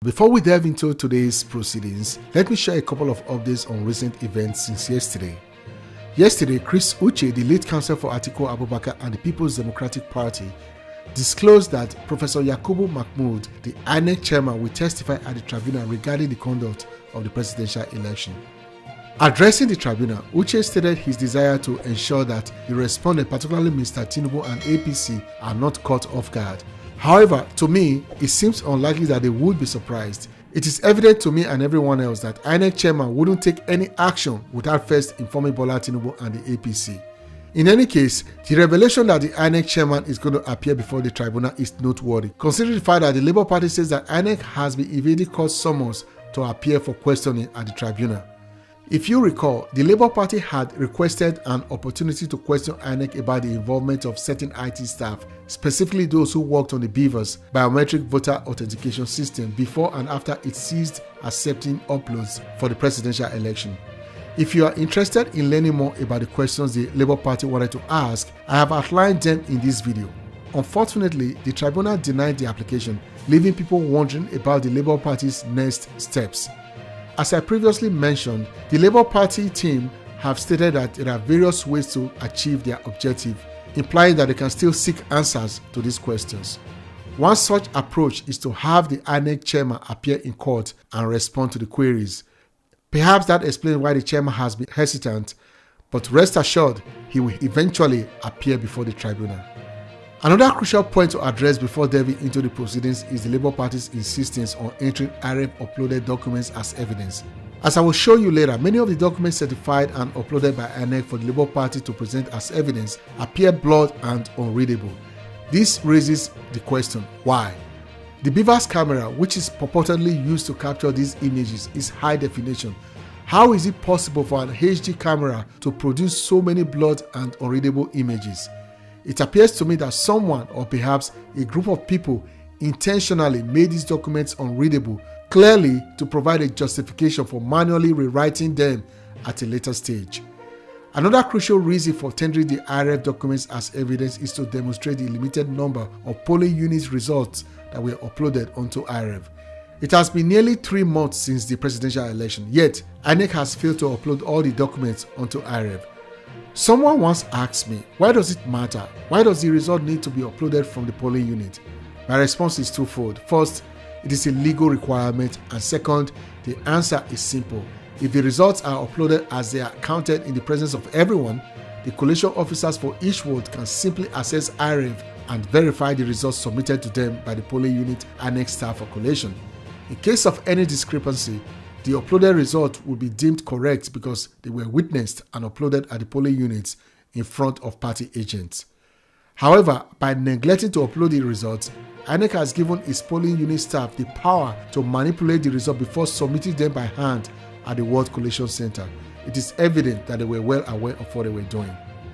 Before we delve into today's proceedings, let me share a couple of updates on recent events since yesterday. Yesterday, Chris Uche, the lead counsel for Atiku Abubakar and the People's Democratic Party, disclosed that Professor Yakubu Mahmood, the INEC chairman, will testify at the tribunal regarding the conduct of the presidential election. Addressing the tribunal, Uche stated his desire to ensure that the respondent, particularly Mr. Tinubu and APC, are not caught off guard. However, to me, it seems unlikely that they would be surprised. It is evident to me and everyone else that INEC chairman wouldn't take any action without first informing Bola Tinubu and the APC. In any case, the revelation that the INEC chairman is going to appear before the tribunal is noteworthy, considering the fact that the Labour Party says that INEC has been evading court summons to appear for questioning at the tribunal. If you recall, the Labour Party had requested an opportunity to question INEC about the involvement of certain IT staff, specifically those who worked on the BVAS biometric voter authentication system before and after it ceased accepting uploads for the presidential election. If you are interested in learning more about the questions the Labour Party wanted to ask, I have outlined them in this video. Unfortunately, the tribunal denied the application, leaving people wondering about the Labour Party's next steps. As I previously mentioned, the Labour Party team have stated that there are various ways to achieve their objective, implying that they can still seek answers to these questions. One such approach is to have the INEC chairman appear in court and respond to the queries. Perhaps that explains why the chairman has been hesitant, but rest assured, he will eventually appear before the tribunal. Another crucial point to address before delving into the proceedings is the Labour Party's insistence on entering IREV uploaded documents as evidence. As I will show you later, many of the documents certified and uploaded by INEC for the Labour Party to present as evidence appear blurred and unreadable. This raises the question, why? The BVAS camera, which is purportedly used to capture these images, is high definition. How is it possible for an HD camera to produce so many blurred and unreadable images? It appears to me that someone, or perhaps a group of people, intentionally made these documents unreadable, clearly to provide a justification for manually rewriting them at a later stage. Another crucial reason for tendering the IREV documents as evidence is to demonstrate the limited number of polling unit results that were uploaded onto IREV. It has been nearly 3 months since the presidential election, yet INEC has failed to upload all the documents onto IREV. Someone once asked me, why does it matter? Why does the result need to be uploaded from the polling unit? My response is twofold. First, it is a legal requirement, and second, the answer is simple. If the results are uploaded as they are counted in the presence of everyone, the collation officers for each vote can simply access IREV and verify the results submitted to them by the polling unit INEC staff for collation. In case of any discrepancy, the uploaded result will be deemed correct because they were witnessed and uploaded at the polling units in front of party agents. However, by neglecting to upload the results, INEC has given its polling unit staff the power to manipulate the result before submitting them by hand at the World Collation Center. It is evident that they were well aware of what they were doing.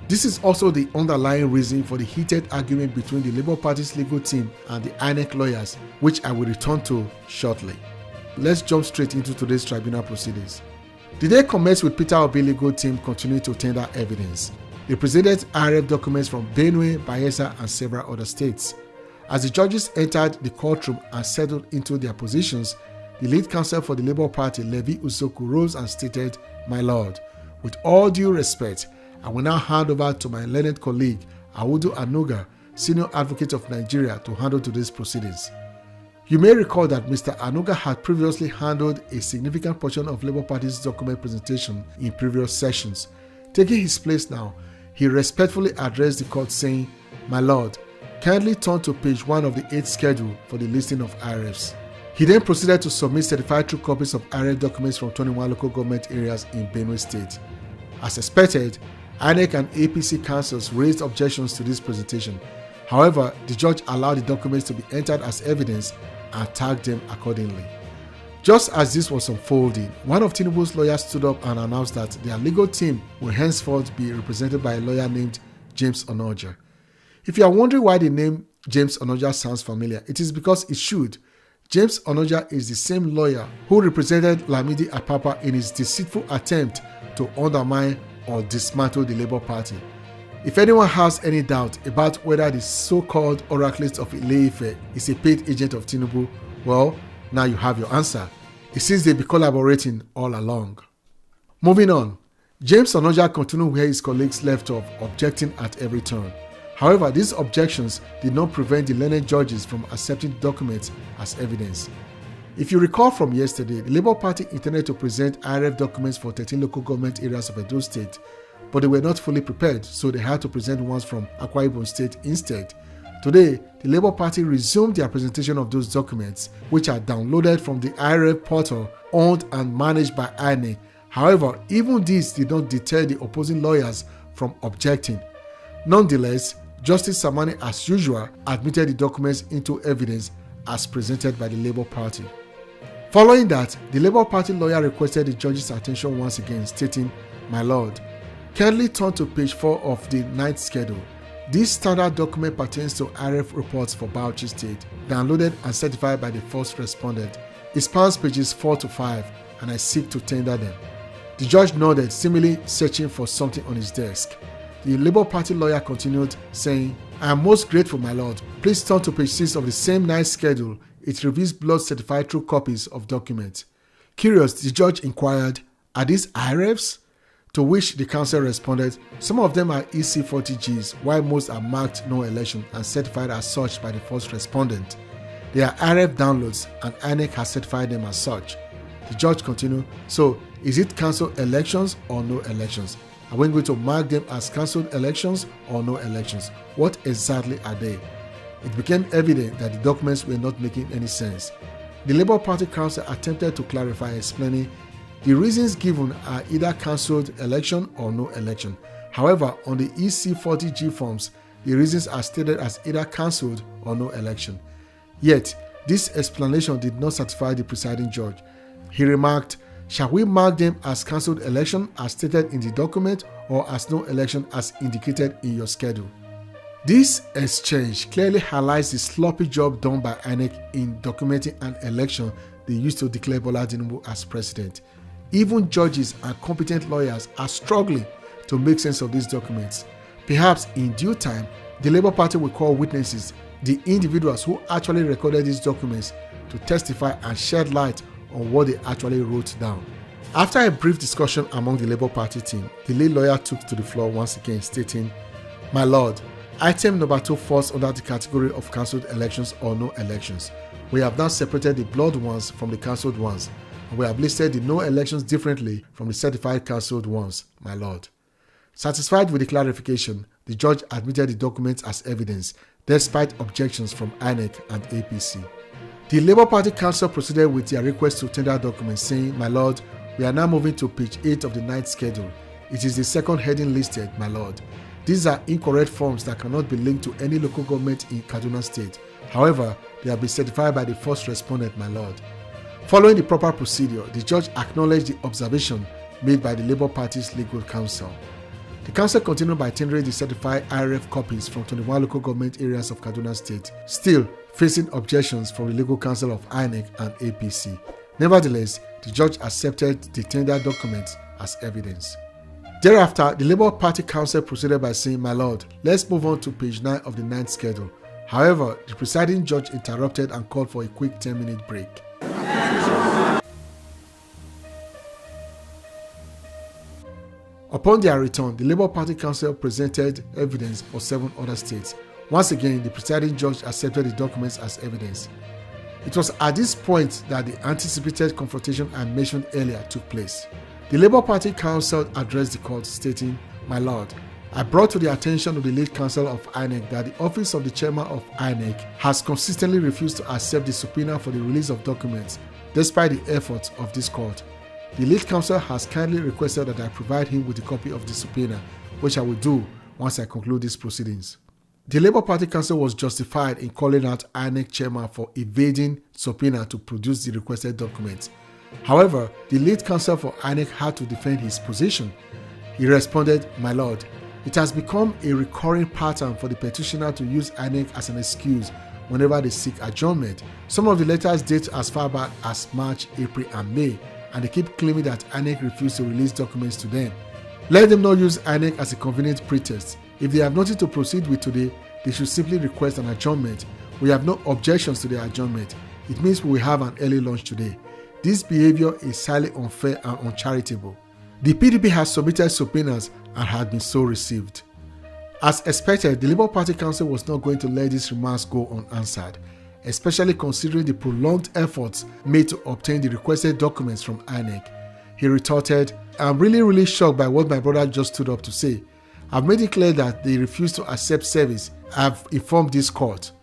This is also the underlying reason for the heated argument between the Labour Party's legal team and the INEC lawyers, which I will return to shortly. Let's jump straight into today's tribunal proceedings. The day commenced with Peter Obi's legal team continuing to tender evidence. They presented IREV documents from Benue, Bayelsa, and several other states. As the judges entered the courtroom and settled into their positions, the lead counsel for the Labour Party, Levi Usoku, rose and stated, "My Lord, with all due respect, I will now hand over to my learned colleague, Awudu Anuga, Senior Advocate of Nigeria, to handle today's proceedings." You may recall that Mr. Anuga had previously handled a significant portion of Labour Party's document presentation in previous sessions. Taking his place now, he respectfully addressed the court saying, "My Lord, kindly turn to page 1 of the 8th schedule for the listing of IREVs." He then proceeded to submit certified true copies of IREV documents from 21 local government areas in Benue State. As expected, INEC and APC councils raised objections to this presentation. However, the judge allowed the documents to be entered as evidence and tagged them accordingly. Just as this was unfolding, one of Tinubu's lawyers stood up and announced that their legal team will henceforth be represented by a lawyer named James Onoja. If you are wondering why the name James Onoja sounds familiar, it is because it should. James Onoja is the same lawyer who represented Lamidi Apapa in his deceitful attempt to undermine or dismantle the Labour Party. If anyone has any doubt about whether the so-called Oraclist of Ile-Ife is a paid agent of Tinubu, well, Now you have your answer. It seems they've been collaborating all along. Moving on, James Onoja continued where his colleagues left off, objecting at every turn. However, these objections did not prevent the learned judges from accepting documents as evidence. If you recall from yesterday, the Labour Party intended to present IRF documents for 13 local government areas of Edo State, but they were not fully prepared, so they had to present ones from Akwa Ibom State instead. Today, the Labour Party resumed their presentation of those documents, which are downloaded from the IRF portal owned and managed by INEC. However, even this did not deter the opposing lawyers from objecting. Nonetheless, Justice Samani, as usual, admitted the documents into evidence as presented by the Labour Party. Following that, the Labour Party lawyer requested the judge's attention once again, stating, "My lord, kindly turn to page 4 of the ninth schedule. This standard document pertains to IRF reports for Bauchi State, downloaded and certified by the first respondent. It spans pages 4 to 5, and I seek to tender them." The judge nodded, seemingly searching for something on his desk. The Labour Party lawyer continued, saying, "I am most grateful, my lord. Please turn to page 6 of the same ninth schedule. It reveals blood certified true copies of documents." Curious, the judge inquired, "Are these IRFs?" To which the counsel responded, "Some of them are EC40Gs, while most are marked no election and certified as such by the first respondent. They are IRF downloads and INEC has certified them as such." The judge continued, "So, is it cancelled elections or no elections? Are we going to mark them as cancelled elections or no elections? What exactly are they?" It became evident that the documents were not making any sense. The Labour Party counsel attempted to clarify, explaining, "The reasons given are either cancelled election or no election. However, on the EC40G forms, the reasons are stated as either cancelled or no election." Yet, this explanation did not satisfy the presiding judge. He remarked, "Shall we mark them as cancelled election as stated in the document or as no election as indicated in your schedule?" This exchange clearly highlights the sloppy job done by INEC in documenting an election they used to declare Bola Tinubu as president. Even judges and competent lawyers are struggling to make sense of these documents. Perhaps in due time, the Labour Party will call witnesses, the individuals who actually recorded these documents, to testify and shed light on what they actually wrote down. After a brief discussion among the Labour Party team, the lead lawyer took to the floor once again, stating, "My lord, item number 2 falls under the category of cancelled elections or no elections. We have now separated the blood ones from the cancelled ones, and we have listed the no elections differently from the certified cancelled ones, my lord." Satisfied with the clarification, the judge admitted the documents as evidence, despite objections from INEC and APC. The Labour Party counsel proceeded with their request to tender documents, saying, "My lord, we are now moving to page 8 of the ninth schedule. It is the second heading listed, my lord. These are incorrect forms that cannot be linked to any local government in Kaduna State. However, they have been certified by the first respondent, my lord." Following the proper procedure, the judge acknowledged the observation made by the Labour Party's legal counsel. The counsel continued by tendering the certified IRF copies from 21 local government areas of Kaduna State, still facing objections from the legal counsel of INEC and APC. Nevertheless, the judge accepted the tender documents as evidence. Thereafter, the Labour Party counsel proceeded by saying, "My lord, let's move on to page 9 of the ninth schedule." However, the presiding judge interrupted and called for a quick 10-minute break. Upon their return, the Labour Party counsel presented evidence for 7 other states. Once again, the presiding judge accepted the documents as evidence. It was at this point that the anticipated confrontation I mentioned earlier took place. The Labour Party counsel addressed the court, stating, "My lord, I brought to the attention of the lead counsel of INEC that the office of the chairman of INEC has consistently refused to accept the subpoena for the release of documents, despite the efforts of this court. The lead counsel has kindly requested that I provide him with a copy of the subpoena, which I will do once I conclude these proceedings." The Labour Party counsel was justified in calling out INEC chairman for evading subpoena to produce the requested documents. However, the lead counsel for INEC had to defend his position. He responded, "My lord, it has become a recurring pattern for the petitioner to use INEC as an excuse whenever they seek adjournment. Some of the letters date as far back as March, April, and May, and they keep claiming that INEC refused to release documents to them. Let them not use INEC as a convenient pretext. If they have nothing to proceed with today, they should simply request an adjournment. We have no objections to the adjournment. It means we will have an early lunch today. This behavior is highly unfair and uncharitable. The PDP has submitted subpoenas and had been so received. As expected, the Labour Party Council was not going to let these remarks go unanswered, especially considering the prolonged efforts made to obtain the requested documents from INEC. He retorted, "I'm really shocked by what my brother just stood up to say. I've made it clear that they refuse to accept service. I've informed this court."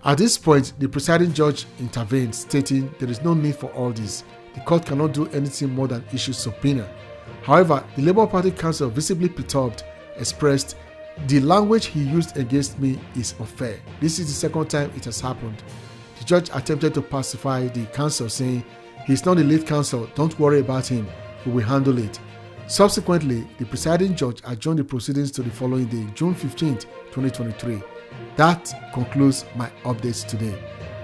At this point, the presiding judge intervened, stating there is no need for all this. The court cannot do anything more than issue subpoena. However, the Labour Party Council, visibly perturbed, expressed, "The language he used against me is unfair. This is the second time it has happened." The judge attempted to pacify the council, saying, "He's not the lead counsel, don't worry about him, we will handle it." Subsequently, the presiding judge adjourned the proceedings to the following day, June 15, 2023. That concludes my updates today.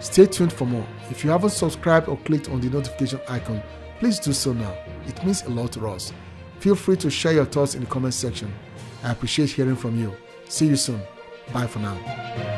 Stay tuned for more. If you haven't subscribed or clicked on the notification icon, please do so now. It means a lot to us. Feel free to share your thoughts in the comment section. I appreciate hearing from you. See you soon. Bye for now.